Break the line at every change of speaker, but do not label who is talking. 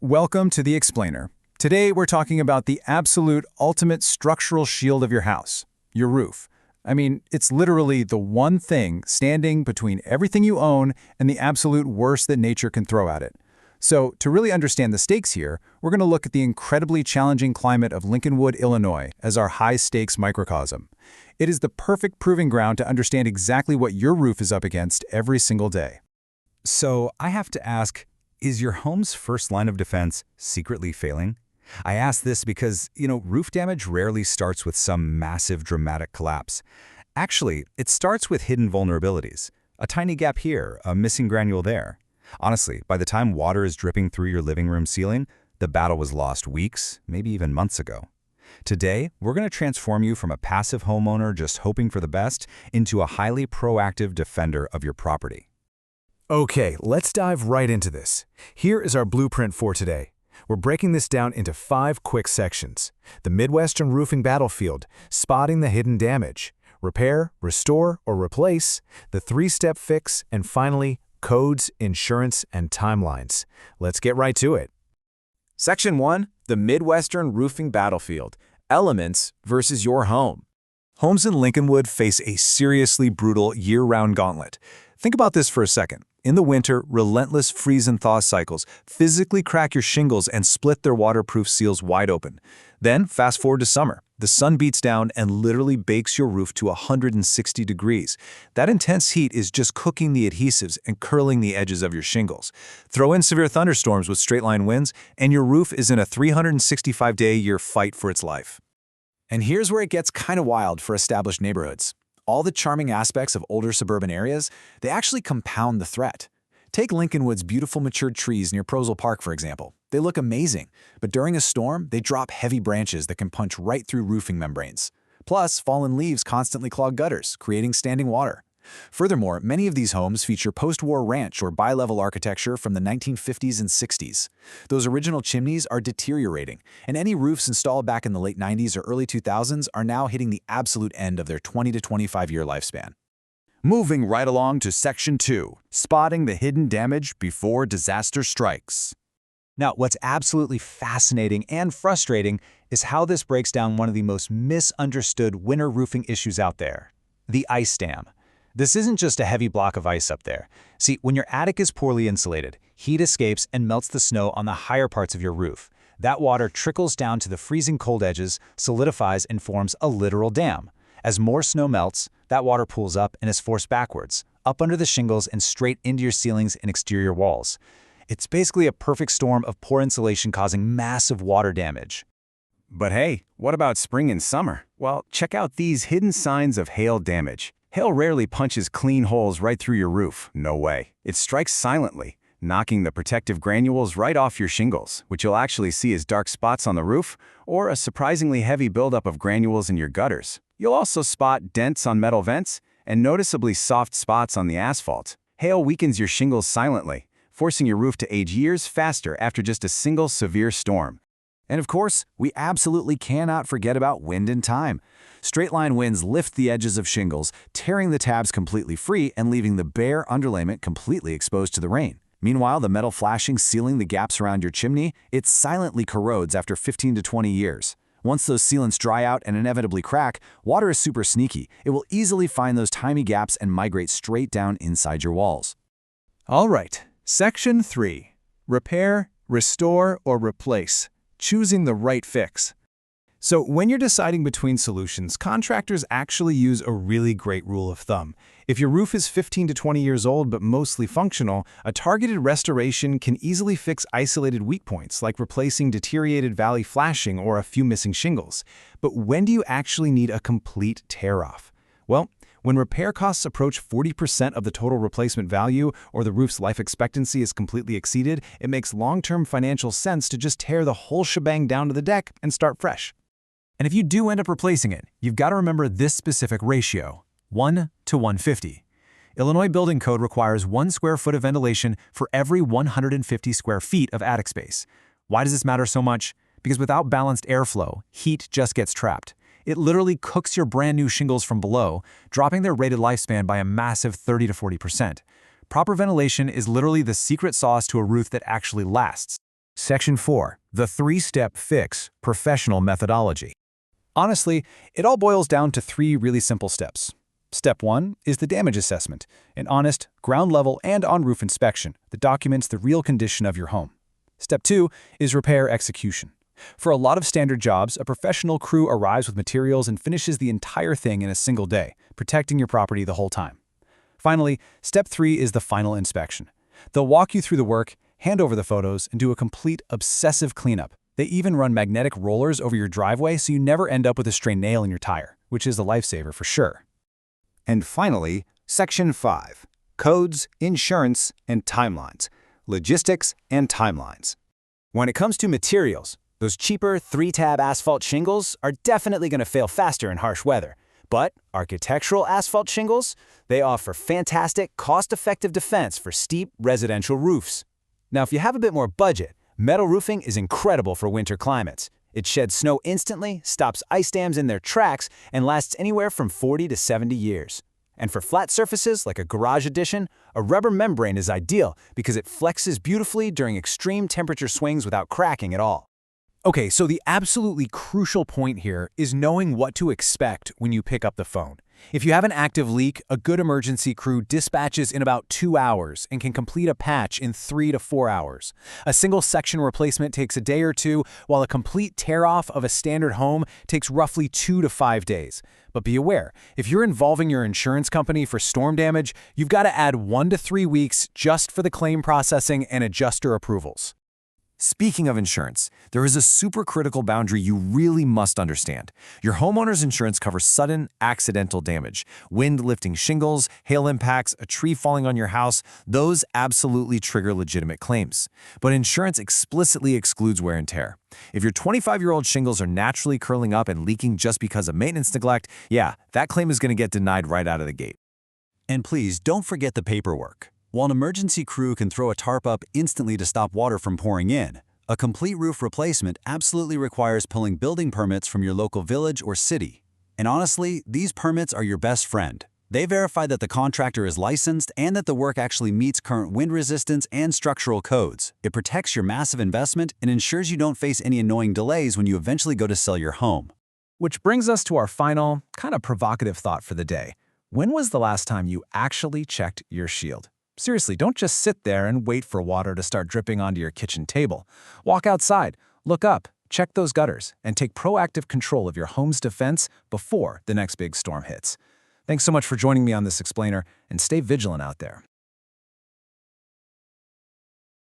Welcome to The Explainer. Today we're talking about the absolute ultimate structural shield of your house, your roof. I mean, it's literally the one thing standing between everything you own and the absolute worst that nature can throw at it. So, to really understand the stakes here, we're going to look at the incredibly challenging climate of Lincolnwood, Illinois, as our high-stakes microcosm. It is the perfect proving ground to understand exactly what your roof is up against every single day.
So I have to ask, is your home's first line of defense secretly failing? I ask this because, roof damage rarely starts with some massive dramatic collapse. Actually, it starts with hidden vulnerabilities. A tiny gap here, a missing granule there. Honestly, by the time water is dripping through your living room ceiling, the battle was lost weeks, maybe even months ago. Today, we're going to transform you from a passive homeowner just hoping for the best into a highly proactive defender of your property.
Okay, let's dive right into this. Here is our blueprint for today. We're breaking this down into 5 quick sections. The Midwestern roofing battlefield, spotting the hidden damage, repair, restore, or replace, the 3-step fix, and finally, codes, insurance, and timelines. Let's get right to it.
Section 1. The Midwestern roofing battlefield, elements versus your home. Homes in Lincolnwood face a seriously brutal year-round gauntlet. Think about this for a second. In the winter, relentless freeze and thaw cycles physically crack your shingles and split their waterproof seals wide open. Then, fast forward to summer. The sun beats down and literally bakes your roof to 160 degrees. That intense heat is just cooking the adhesives and curling the edges of your shingles. Throw in severe thunderstorms with straight-line winds, and your roof is in a 365-day-a-year fight for its life.
And here's where it gets kind of wild for established neighborhoods. All the charming aspects of older suburban areas, they actually compound the threat. Take Lincolnwood's beautiful matured trees near Proesel Park, for example. They look amazing, but during a storm, they drop heavy branches that can punch right through roofing membranes. Plus, fallen leaves constantly clog gutters, creating standing water. Furthermore, many of these homes feature post-war ranch or bi-level architecture from the 1950s and 60s. Those original chimneys are deteriorating, and any roofs installed back in the late 90s or early 2000s are now hitting the absolute end of their 20 to 25-year lifespan.
Moving right along to Section 2, spotting the hidden damage before disaster strikes.
Now, what's absolutely fascinating and frustrating is how this breaks down one of the most misunderstood winter roofing issues out there, the ice dam. This isn't just a heavy block of ice up there. See, when your attic is poorly insulated, heat escapes and melts the snow on the higher parts of your roof. That water trickles down to the freezing cold edges, solidifies, and forms a literal dam. As more snow melts, that water pools up and is forced backwards, up under the shingles and straight into your ceilings and exterior walls. It's basically a perfect storm of poor insulation causing massive water damage.
But hey, what about spring and summer? Well, check out these hidden signs of hail damage. Hail rarely punches clean holes right through your roof. No way. It strikes silently, knocking the protective granules right off your shingles, which you'll actually see as dark spots on the roof or a surprisingly heavy buildup of granules in your gutters. You'll also spot dents on metal vents and noticeably soft spots on the asphalt. Hail weakens your shingles silently, forcing your roof to age years faster after just a single severe storm. And of course, we absolutely cannot forget about wind and time. Straight-line winds lift the edges of shingles, tearing the tabs completely free and leaving the bare underlayment completely exposed to the rain. Meanwhile, the metal flashing sealing the gaps around your chimney, it silently corrodes after 15 to 20 years. Once those sealants dry out and inevitably crack, water is super sneaky. It will easily find those tiny gaps and migrate straight down inside your walls.
All right, Section 3. Repair, restore, or replace. Choosing the right fix. So when you're deciding between solutions, contractors actually use a really great rule of thumb. If your roof is 15 to 20 years old but mostly functional, a targeted restoration can easily fix isolated weak points like replacing deteriorated valley flashing or a few missing shingles. But when do you actually need a complete tear-off? Well, when repair costs approach 40% of the total replacement value or the roof's life expectancy is completely exceeded, it makes long-term financial sense to just tear the whole shebang down to the deck and start fresh.
And if you do end up replacing it, you've got to remember this specific ratio, 1 to 150. Illinois Building Code requires 1 square foot of ventilation for every 150 square feet of attic space. Why does this matter so much? Because without balanced airflow, heat just gets trapped. It literally cooks your brand new shingles from below, dropping their rated lifespan by a massive 30 to 40%. Proper ventilation is literally the secret sauce to a roof that actually lasts.
Section 4. The three-step fix, professional methodology.
Honestly, it all boils down to 3 really simple steps. Step 1 is the damage assessment, an honest, ground-level and on-roof inspection that documents the real condition of your home. Step 2 is repair execution. For a lot of standard jobs, a professional crew arrives with materials and finishes the entire thing in a single day, protecting your property the whole time. Finally, Step 3 is the final inspection. They'll walk you through the work, hand over the photos, and do a complete obsessive cleanup. They even run magnetic rollers over your driveway so you never end up with a stray nail in your tire, which is a lifesaver for sure.
And finally, Section 5. Codes, insurance, and timelines. Logistics and timelines.
When it comes to materials, those cheaper 3-tab asphalt shingles are definitely going to fail faster in harsh weather. But architectural asphalt shingles, they offer fantastic, cost-effective defense for steep residential roofs. Now, if you have a bit more budget, metal roofing is incredible for winter climates. It sheds snow instantly, stops ice dams in their tracks, and lasts anywhere from 40 to 70 years. And for flat surfaces like a garage addition, a rubber membrane is ideal because it flexes beautifully during extreme temperature swings without cracking at all.
Okay, so the absolutely crucial point here is knowing what to expect when you pick up the phone. If you have an active leak, a good emergency crew dispatches in about 2 hours and can complete a patch in 3 to 4 hours. A single section replacement takes a day or 2, while a complete tear-off of a standard home takes roughly 2 to 5 days. But be aware, if you're involving your insurance company for storm damage, you've got to add 1 to 3 weeks just for the claim processing and adjuster approvals.
Speaking of insurance, there is a super critical boundary you really must understand. Your homeowner's insurance covers sudden, accidental damage. Wind lifting shingles, hail impacts, a tree falling on your house, those absolutely trigger legitimate claims. But insurance explicitly excludes wear and tear. If your 25-year-old shingles are naturally curling up and leaking just because of maintenance neglect, yeah, that claim is going to get denied right out of the gate.
And please don't forget the paperwork. While an emergency crew can throw a tarp up instantly to stop water from pouring in, a complete roof replacement absolutely requires pulling building permits from your local village or city. And honestly, these permits are your best friend. They verify that the contractor is licensed and that the work actually meets current wind resistance and structural codes. It protects your massive investment and ensures you don't face any annoying delays when you eventually go to sell your home.
Which brings us to our final, kind of provocative thought for the day. When was the last time you actually checked your shield? Seriously, don't just sit there and wait for water to start dripping onto your kitchen table. Walk outside, look up, check those gutters, and take proactive control of your home's defense before the next big storm hits. Thanks so much for joining me on this explainer, and stay vigilant out there.